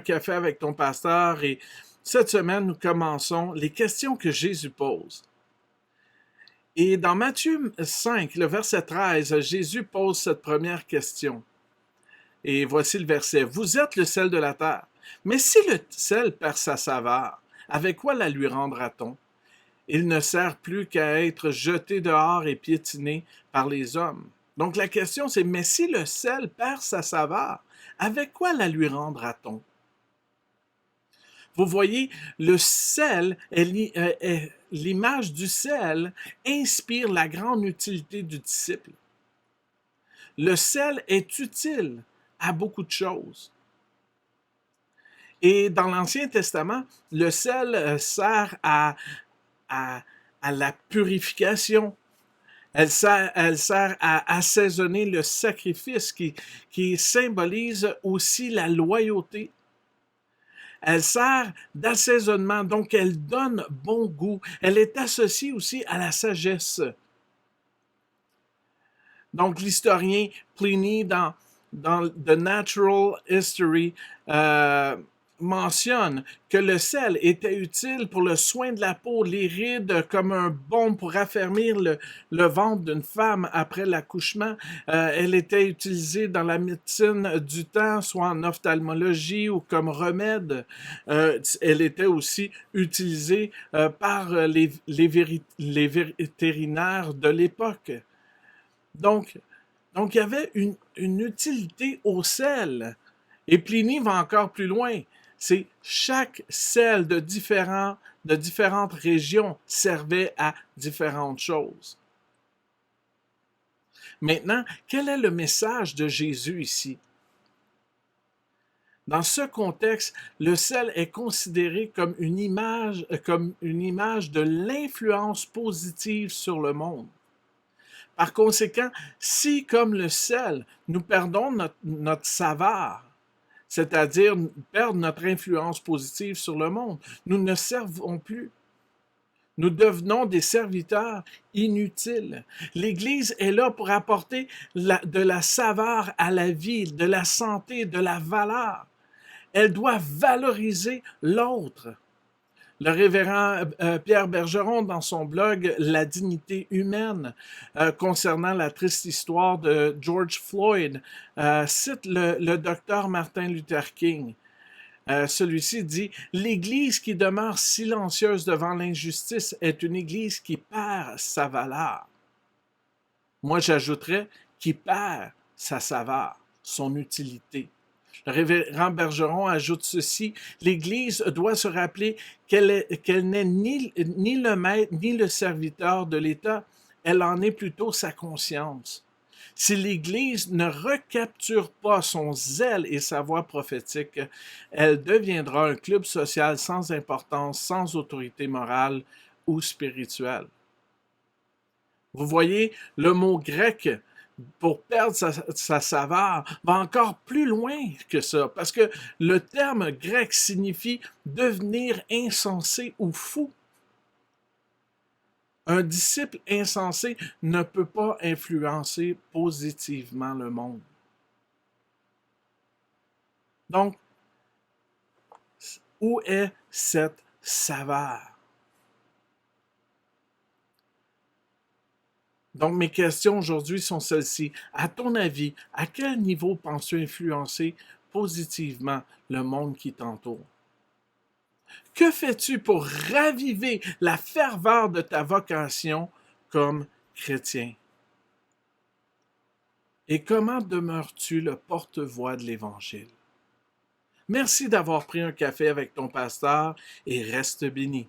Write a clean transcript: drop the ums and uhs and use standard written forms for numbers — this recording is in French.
café avec ton pasteur et cette semaine, nous commençons les questions que Jésus pose. Et dans Matthieu 5, le verset 13, Jésus pose cette première question. Et voici le verset. Vous êtes le sel de la terre. Mais si le sel perd sa saveur, avec quoi la lui rendra-t-on? Il ne sert plus qu'à être jeté dehors et piétiné par les hommes. Donc la question c'est, mais si le sel perd sa saveur, avec quoi la lui rendra-t-on? Vous voyez, le sel, l'image du sel inspire la grande utilité du disciple. Le sel est utile à beaucoup de choses. Et dans l'Ancien Testament, le sel sert à la purification. Elle sert à assaisonner le sacrifice qui symbolise aussi la loyauté. Elle sert d'assaisonnement, donc elle donne bon goût. Elle est associée aussi à la sagesse. Donc l'historien Pliny dans The Natural History mentionne que le sel était utile pour le soin de la peau, les rides comme un baume pour raffermir le ventre d'une femme après l'accouchement. Elle était utilisée dans la médecine du temps, soit en ophtalmologie ou comme remède. Elle était aussi utilisée par les vétérinaires de l'époque. Donc, il y avait une utilité au sel. Et Pliny va encore plus loin. C'est chaque sel de différentes régions servait à différentes choses. Maintenant, quel est le message de Jésus ici? Dans ce contexte, le sel est considéré comme une image de l'influence positive sur le monde. Par conséquent, si, comme le sel, nous perdons notre saveur, c'est-à-dire perdre notre influence positive sur le monde, nous ne servons plus. Nous devenons des serviteurs inutiles. L'Église est là pour apporter de la saveur à la vie, de la santé, de la valeur. Elle doit valoriser l'autre. Le révérend Pierre Bergeron, dans son blog « La dignité humaine », concernant la triste histoire de George Floyd, cite le docteur Martin Luther King. Celui-ci dit « L'Église qui demeure silencieuse devant l'injustice est une Église qui perd sa valeur. » Moi, j'ajouterais « qui perd sa saveur, son utilité. » Le révérend Bergeron ajoute ceci, l'Église doit se rappeler qu'elle n'est ni le maître ni le serviteur de l'État, elle en est plutôt sa conscience. Si l'Église ne recapture pas son zèle et sa voix prophétique, elle deviendra un club social sans importance, sans autorité morale ou spirituelle. Vous voyez, le mot grec pour perdre sa saveur va encore plus loin que ça, parce que le terme grec signifie devenir insensé ou fou. Un disciple insensé ne peut pas influencer positivement le monde. Donc, où est cette saveur? Donc, mes questions aujourd'hui sont celles-ci. À ton avis, à quel niveau penses-tu influencer positivement le monde qui t'entoure? Que fais-tu pour raviver la ferveur de ta vocation comme chrétien? Et comment demeures-tu le porte-voix de l'Évangile? Merci d'avoir pris un café avec ton pasteur et reste béni.